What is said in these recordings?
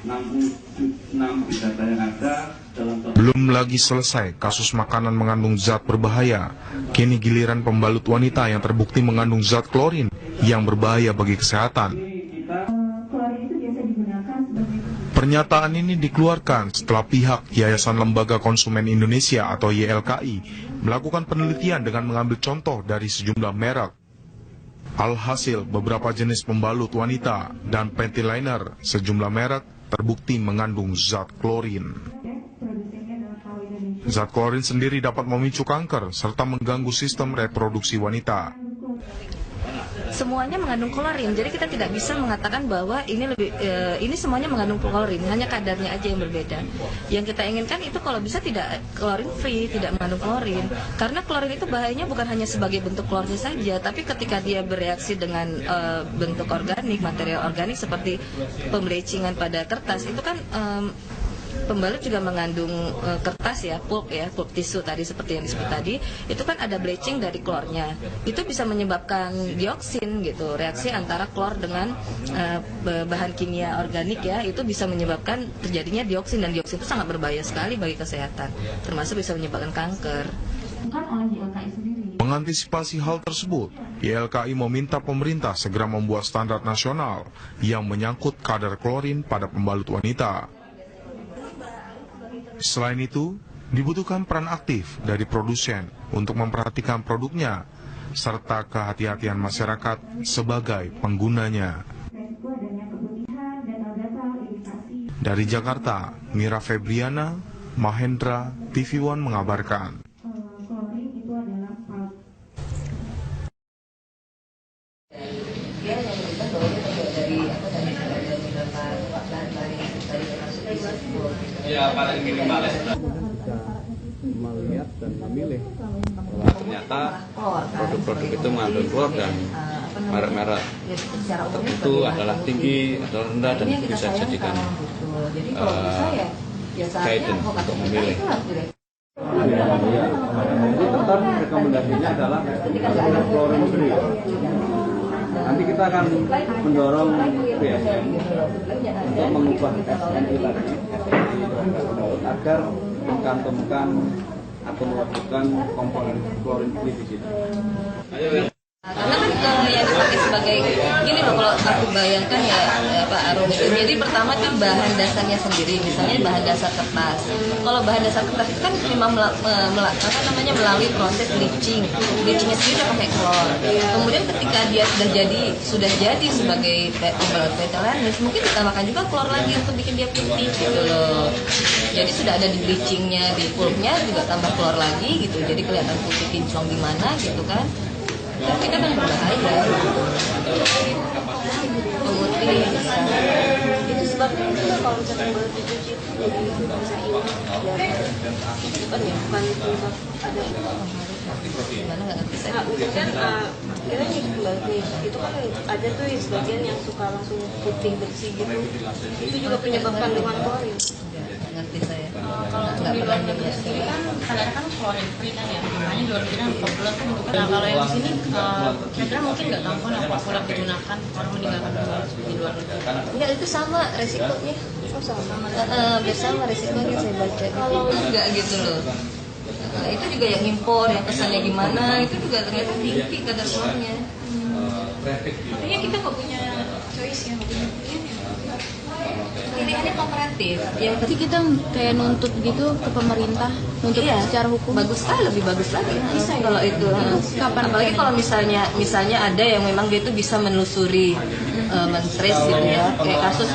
60 data yang ada dalam. Belum lagi selesai kasus makanan mengandung zat berbahaya, kini giliran pembalut wanita yang terbukti mengandung zat klorin yang berbahaya bagi kesehatan. Pernyataan ini dikeluarkan setelah pihak Yayasan Lembaga Konsumen Indonesia atau YLKI melakukan penelitian dengan mengambil contoh dari sejumlah merek. Alhasil, beberapa jenis pembalut wanita dan panty liner sejumlah merek terbukti mengandung zat klorin. Zat klorin sendiri dapat memicu kanker serta mengganggu sistem reproduksi wanita. Semuanya mengandung klorin, jadi kita tidak bisa mengatakan bahwa ini semuanya mengandung klorin, hanya kadarnya aja yang berbeda. Yang kita inginkan itu kalau bisa tidak klorin free, tidak mengandung klorin, karena klorin itu bahayanya bukan hanya sebagai bentuk klornya saja, tapi ketika dia bereaksi dengan bentuk organik, material organik seperti pembleachingan pada kertas, itu kan pembalut juga mengandung kertas pulp tisu tadi seperti yang disebut tadi, itu kan ada bleaching dari klornya. Itu bisa menyebabkan dioksin gitu, reaksi antara klor dengan bahan kimia organik itu bisa menyebabkan terjadinya dioksin, dan dioksin itu sangat berbahaya sekali bagi kesehatan, termasuk bisa menyebabkan kanker. Mengantisipasi hal tersebut, YLKI meminta pemerintah segera membuat standar nasional yang menyangkut kadar klorin pada pembalut wanita. Selain itu, dibutuhkan peran aktif dari produsen untuk memperhatikan produknya, serta kehati-hatian masyarakat sebagai penggunanya. Dari Jakarta, Mira Febriana, Mahendra, TV One mengabarkan. Ya, paling minimalis melihat dan memilih ternyata produk-produk itu mengandung klor dan merek-merek tertentu adalah tinggi atau rendah, dan itu bisa dijadikan guidance untuk memilih. Jadi tetap rekomendasinya adalah klorin free. Nanti kita akan mendorong BSN untuk mengubah SNI tadi agar mencantumkan atau mewajibkan komponen klorin free di situ. Karena kan yang dipakai sebagai gini loh, kalau aku bayangkan Pak Arum itu, jadi pertama tuh bahan dasarnya sendiri, misalnya bahan dasar kertas. Kalau bahan dasar kertas itu kan memang melalui proses bleachingnya sendiri udah pakai klor. Kemudian ketika dia sudah jadi sebagai pembalut petalanis, mungkin ditambahkan juga klor lagi untuk bikin dia putih gitu loh. Jadi sudah ada di bleachingnya, di pulpnya juga tambah klor lagi gitu, jadi kelihatan putih kinclong di mana gitu kan. Tapi kan berbahaya. Pemutih itu sebabnya juga kalau misalkan baru dicuci itu jadi bisa hilang itu kan ya, bukan penyebab ada gimana nggak ngerti saya. Kan kita nih sebagai itu kan ada tuh yang sebagian yang suka langsung putih bersih gitu, itu juga penyebab kandungan klorin. Ngerti saya. Kalau di luar negeri sendiri kan kadang-kadang kan klorin free kan ya, makanya di luar negeri kan populer tuh bentuknya. Nah kalau yang di sini kira-kira mungkin nggak tampon yang populer digunakan orang meninggalkan pembalut di luar negeri. Enggak, itu sama resikonya. Oh sama. Bersama resikonya saya baca. Kalau enggak gitu loh. Itu juga yang impor, yang kesannya gimana, itu juga ternyata tinggi kadar klornya. Artinya kita nggak punya choice ya, nggak punya pilihan ya. Pilihannya komparatif. Yang Jadi kita kayak nuntut gitu ke pemerintah untuk secara hukum. Bagus sekali, lebih bagus lagi. Bisa kalau itu. Kapan? Apalagi kalau misalnya ada yang memang dia itu bisa menelusuri, men-trace gitu ya. Kayak kasus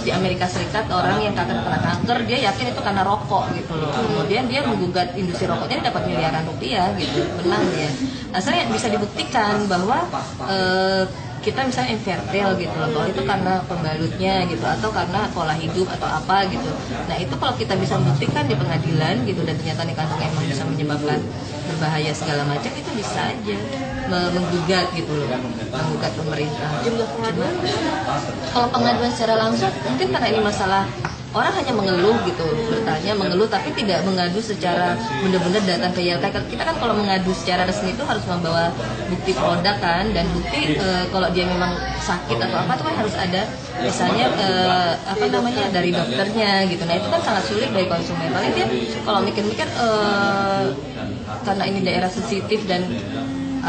di Amerika Serikat, orang yang kena kanker, dia yakin itu karena rokok gitu loh. Kemudian dia menggugat industri rokoknya, dapat miliaran rupiah gitu, menang dia. Nah, saya bisa dibuktikan bahwa kita misalnya infertil gitu loh, kalau itu karena pembalutnya gitu, atau karena pola hidup atau apa gitu. Nah itu kalau kita bisa membuktikan di pengadilan gitu, dan ternyata nih kandung emang bisa menyebabkan berbahaya segala macam, itu bisa aja menggugat gitu loh, menggugat pemerintah. Jumlah pengaduan? Kalau pengaduan secara langsung mungkin karena ini masalah orang hanya mengeluh gitu, bertanya, mengeluh, tapi tidak mengadu secara benar-benar datang ke YLKI. Kita kan kalau mengadu secara resmi itu harus membawa bukti produk kan, dan bukti kalau dia memang sakit atau apa itu kan harus ada misalnya dari dokternya gitu. Nah itu kan sangat sulit bagi konsumen. Paling dia kalau mikir-mikir karena ini daerah sensitif dan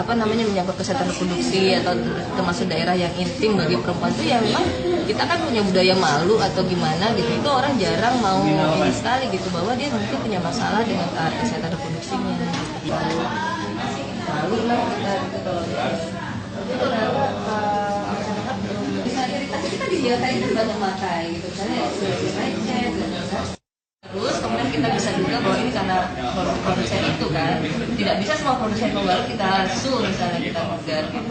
menyangkut kesehatan reproduksi atau termasuk daerah yang intim bagi perempuan itu ya memang kita kan punya budaya malu atau gimana gitu, itu orang jarang mau ini sekali gitu bahwa dia mungkin punya masalah dengan kesehatan reproduksinya. Malu lah kita gitu. Bisa iritasi kita di YLKI itu banyak makai gitu, misalnya lecet gitu. Terus kemudian kita bisa juga bahwa ini karena produsen itu kan, tidak bisa semua produsen pembalut kita misalnya kita gugat gitu.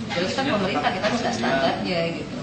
Terus kan pemerintah kita minta standarnya gitu.